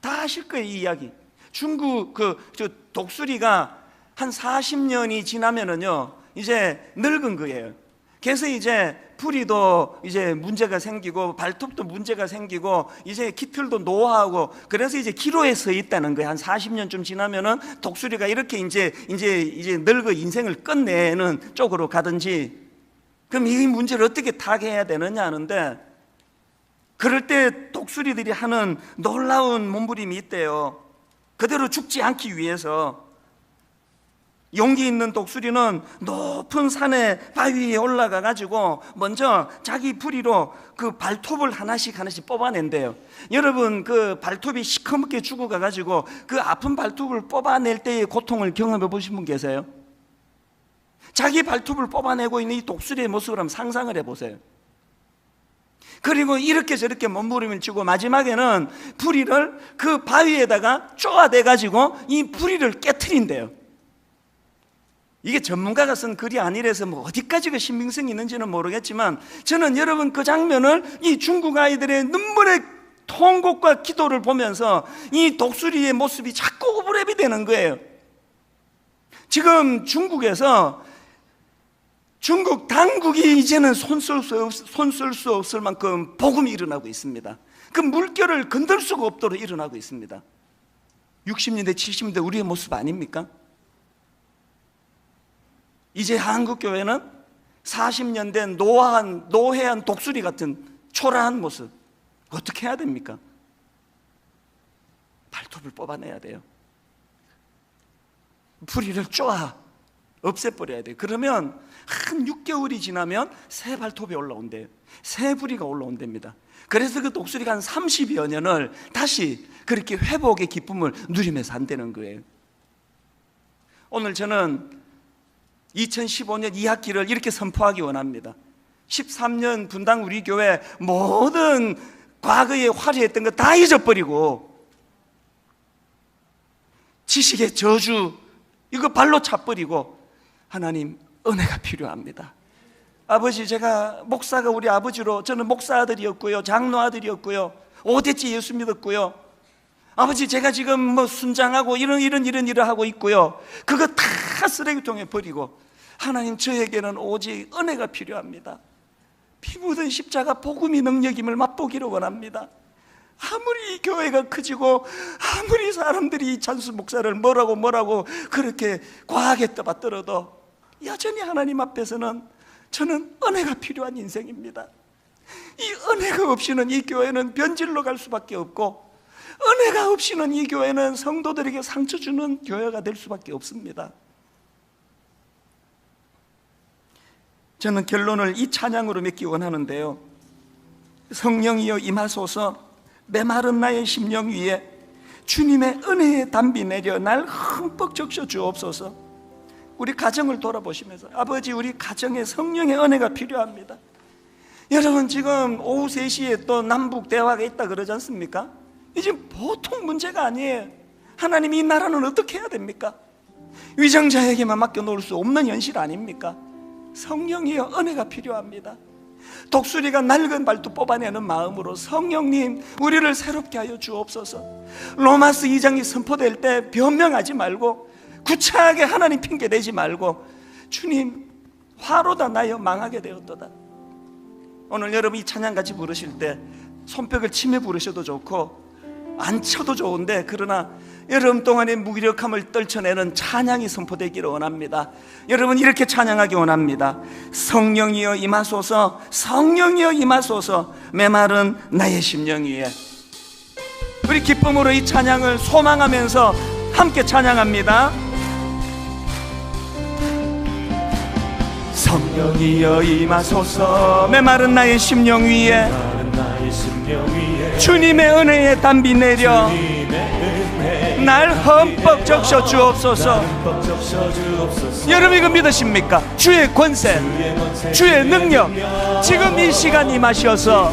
다 아실 거예요, 이 이야기. 중국 저 독수리가 한 40년이 지나면은요 이제 늙은 거예요. 그래서 이제 풀이도 이제 문제가 생기고 발톱도 문제가 생기고 이제 깃털도 노화하고, 그래서 이제 기로에 서 있다는 거예요. 한 40년쯤 지나면은 독수리가 이렇게 이제 늙어 인생을 끝내는 쪽으로 가든지. 그럼 이 문제를 어떻게 타개해야 되느냐 하는데, 그럴 때 독수리들이 하는 놀라운 몸부림이 있대요. 그대로 죽지 않기 위해서 용기 있는 독수리는 높은 산에 바위 위에 올라가 가지고 먼저 자기 부리로 그 발톱을 하나씩 뽑아낸대요. 여러분, 그 발톱이 시커멓게 죽어가 가지고 그 아픈 발톱을 뽑아낼 때의 고통을 경험해 보신 분 계세요? 자기 발톱을 뽑아내고 있는 이 독수리의 모습을 한번 상상을 해보세요. 그리고 이렇게 저렇게 몸부림을 치고 마지막에는 부리를 그 바위에다가 쪼아대 가지고 이 부리를 깨트린대요. 이게 전문가가 쓴 글이 아니라서 뭐 어디까지 그 신빙성이 있는지는 모르겠지만, 저는 여러분 그 장면을 이 중국 아이들의 눈물의 통곡과 기도를 보면서 이 독수리의 모습이 자꾸 오버랩이 되는 거예요. 지금 중국에서 중국 당국이 이제는 손쓸 수 없을 만큼 복음이 일어나고 있습니다. 그 물결을 건들 수가 없도록 일어나고 있습니다. 60년대 70년대 우리의 모습 아닙니까? 이제 한국교회는 40년 된 노회한 독수리 같은 초라한 모습, 어떻게 해야 됩니까? 발톱을 뽑아내야 돼요. 부리를 쪼아 없애버려야 돼요. 그러면 한 6개월이 지나면 새 발톱이 올라온대요. 새 부리가 올라온답니다. 그래서 그 독수리가 한 30여 년을 다시 그렇게 회복의 기쁨을 누리면서 산다는 거예요. 오늘 저는 2015년 2학기를 이렇게 선포하기 원합니다. 13년 분당 우리 교회 모든 과거에 화려했던 거 다 잊어버리고 지식의 저주 이거 발로 차버리고 하나님 은혜가 필요합니다. 아버지, 제가 목사가 우리 아버지로 저는 목사 아들이었고요, 장로 아들이었고요, 5대째 예수 믿었고요. 아버지, 제가 지금 뭐 순장하고 이런 일을 하고 있고요. 그거 다 쓰레기통에 버리고 하나님, 저에게는 오직 은혜가 필요합니다. 피 묻은 십자가 복음이 능력임을 맛보기를 원합니다. 아무리 교회가 커지고 아무리 사람들이 찬수 목사를 뭐라고 그렇게 과하게 떠받들어도 여전히 하나님 앞에서는 저는 은혜가 필요한 인생입니다. 이 은혜가 없이는 이 교회는 변질로 갈 수밖에 없고, 은혜가 없이는 이 교회는 성도들에게 상처 주는 교회가 될 수밖에 없습니다. 저는 결론을 이 찬양으로 맺기 원하는데요. 성령이여 임하소서, 메마른 나의 심령 위에 주님의 은혜의 담비 내려 날 흠뻑 적셔 주옵소서. 우리 가정을 돌아보시면서, 아버지, 우리 가정에 성령의 은혜가 필요합니다. 여러분, 지금 오후 3시에 또 남북 대화가 있다 그러지 않습니까? 이제 보통 문제가 아니에요. 하나님, 이 나라는 어떻게 해야 됩니까? 위정자에게만 맡겨놓을 수 없는 현실 아닙니까? 성령이여 은혜가 필요합니다. 독수리가 낡은 발톱 뽑아내는 마음으로 성령님, 우리를 새롭게 하여 주옵소서. 로마서 2장이 선포될 때 변명하지 말고, 구차하게 하나님 핑계 대지 말고, 주님, 화로다 나여 망하게 되었도다. 오늘 여러분 이 찬양 같이 부르실 때 손뼉을 치며 부르셔도 좋고 안 쳐도 좋은데, 그러나 여러분 동안의 무기력함을 떨쳐내는 찬양이 선포되기를 원합니다. 여러분, 이렇게 찬양하기 원합니다. 성령이여 임하소서, 성령이여 임하소서, 메마른 나의 심령 위에. 우리 기쁨으로 이 찬양을 소망하면서 함께 찬양합니다. 성령이여 임하소서, 메마른 나의 심령 위에 주님의 은혜의 담비 내려 날 흠뻑 적셔 주옵소서. 여러분, 이거 믿으십니까? 주의 권세, 주의 능력 지금 이 시간 임하셔서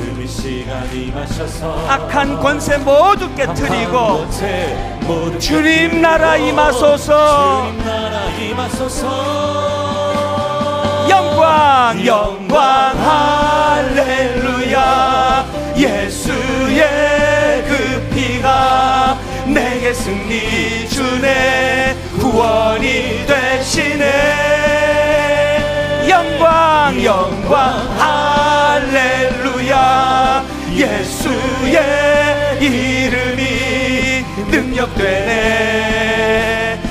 악한 권세 모두 깨트리고 주님 나라 임하소서. 영광, 영광, 할렐루야. 예수의 그 피가 내게 승리 주네, 구원이 되시네. 영광, 영광, 할렐루야. 예수의 이름이 능력되네,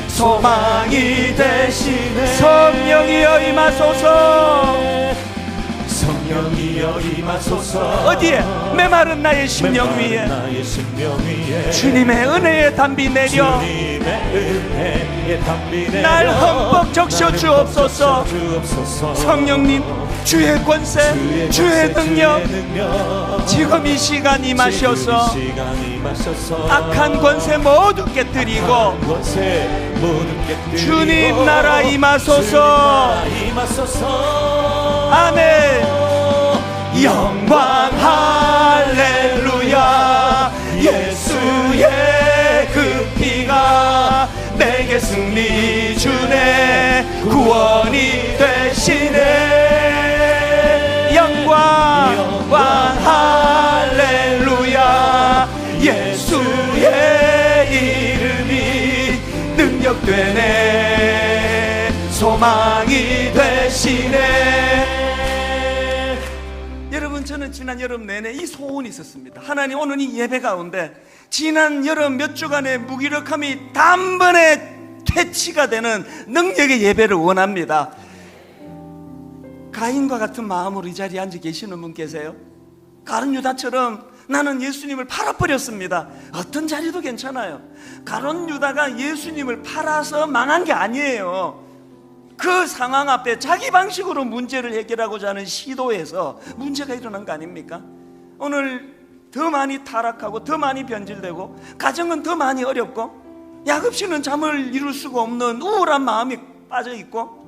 소망이 되시네. 성령이여 임하소서. 성령이여 임하소서. 어디에? 메마른 나의 심령 위에 주님의 은혜의 담비 내려 날 흠뻑 적셔 주옵소서. 성령님, 주의 권세, 주의 능력 지금 이 시간 임하셔서 악한 권세 모두 깨뜨리고 주님 나라 임하소서. 아멘. 영광, 할렐루야. 예수의 그 피가 내게 승리 주네, 구원이 되시네. 영광, 영광, 할렐루야. 되시네. 여러분, 저는 지난 여름 내내 이 소원이 있었습니다. 하나님, 오늘 이 예배 가운데 지난 여름 몇 주간의 무기력함이 단번에 퇴치가 되는 능력의 예배를 원합니다. 가인과 같은 마음으로 이 자리에 앉아 계시는 분 계세요? 가룟 유다처럼 나는 예수님을 팔아버렸습니다. 어떤 자리도 괜찮아요. 가룟 유다가 예수님을 팔아서 망한 게 아니에요. 그 상황 앞에 자기 방식으로 문제를 해결하고자 하는 시도에서 문제가 일어난 거 아닙니까? 오늘 더 많이 타락하고 더 많이 변질되고 가정은 더 많이 어렵고 약없이는 잠을 이룰 수가 없는 우울한 마음이 빠져있고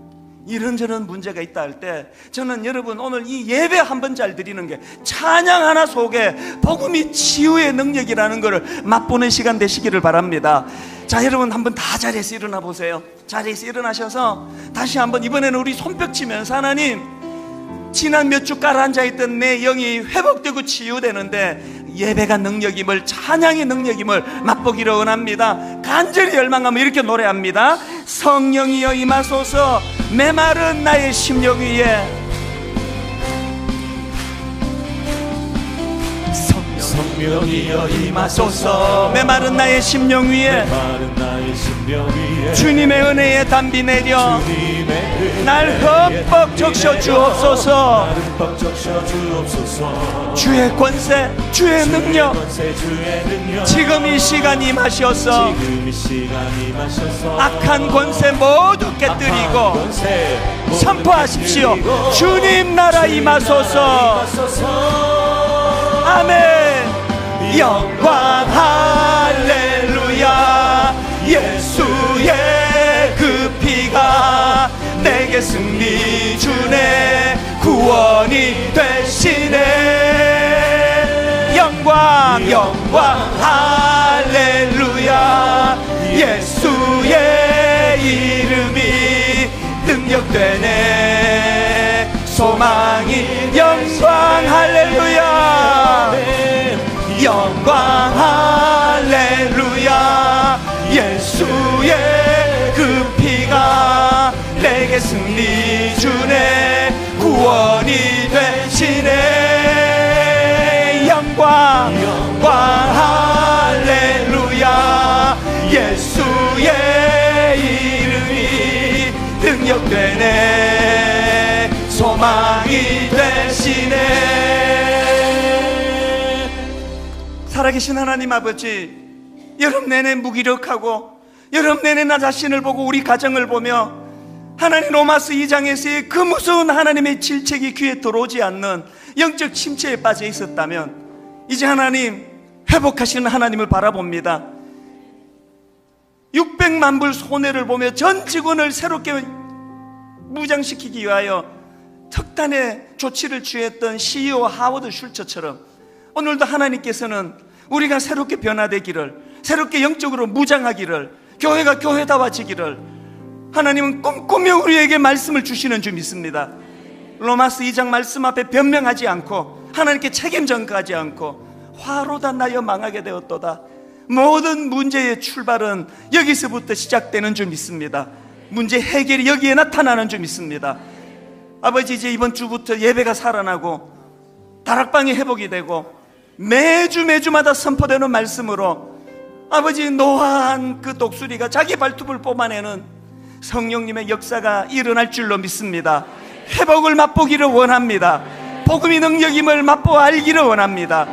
이런저런 문제가 있다 할 때 저는 여러분 오늘 이 예배 한 번 잘 드리는 게 찬양 하나 속에 복음이 치유의 능력이라는 것을 맛보는 시간 되시기를 바랍니다. 자, 여러분 한번 다 자리에서 일어나 보세요. 자리에서 일어나셔서 다시 한번 이번에는 우리 손뼉 치면서 하나님, 지난 몇 주 깔아앉아있던 내 영이 회복되고 치유되는데 예배가 능력임을, 찬양의 능력임을 맛보기를 원합니다. 간절히 열망하며 이렇게 노래합니다. 성령이여 임하소서 메마른 나의 심령 위에. 성령이여 임하소서 메마른 나의 심령 위에. 주님의 은혜에 담비 내려 날 흠뻑 적셔 주옵소서. 주의 권세, 주의 능력 지금 이 시간 임하셔서 악한 권세 모두 깨뜨리고 선포하십시오. 주님 나라 임하소서. 아멘. 영광 할렐루야. 예수의 그 피가 내게 승리 주네. 구원이 되시네. 영광 영광 할렐루야. 예수의 이름이 능력되네. 소망이 영광 할렐루야. 영광 할렐루야. 예수의 그 피가 내게 승리 주네. 구원이 되시네. 영광 영광 할렐루야. 예수의 이름이 능력되네. 소망이 되시네. 살아계신 하나님 아버지, 여름 내내 무기력하고 여름 내내 나 자신을 보고 우리 가정을 보며 하나님 로마서 2장에서의 그 무서운 하나님의 질책이 귀에 들어오지 않는 영적 침체에 빠져 있었다면 이제 하나님 회복하시는 하나님을 바라봅니다. 600만 불 손해를 보며 전 직원을 새롭게 무장시키기 위하여 특단의 조치를 취했던 CEO 하워드 슐처처럼 오늘도 하나님께서는 우리가 새롭게 변화되기를, 새롭게 영적으로 무장하기를, 교회가 교회다워지기를 하나님은 꿈꾸며 우리에게 말씀을 주시는 줄 믿습니다. 로마서 2장 말씀 앞에 변명하지 않고 하나님께 책임 전가하지 않고 화로다 나여 망하게 되었도다. 모든 문제의 출발은 여기서부터 시작되는 줄 믿습니다. 문제 해결이 여기에 나타나는 줄 믿습니다. 아버지, 이제 이번 주부터 예배가 살아나고 다락방이 회복이 되고 매주마다 선포되는 말씀으로 아버지 노화한 그 독수리가 자기 발톱을 뽑아내는 성령님의 역사가 일어날 줄로 믿습니다. 회복을 맛보기를 원합니다. 복음의 능력임을 맛보 알기를 원합니다.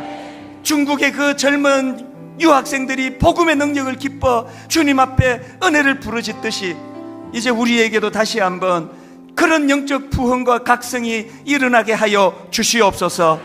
중국의 그 젊은 유학생들이 복음의 능력을 기뻐 주님 앞에 은혜를 부르짖듯이 이제 우리에게도 다시 한번 그런 영적 부흥과 각성이 일어나게 하여 주시옵소서.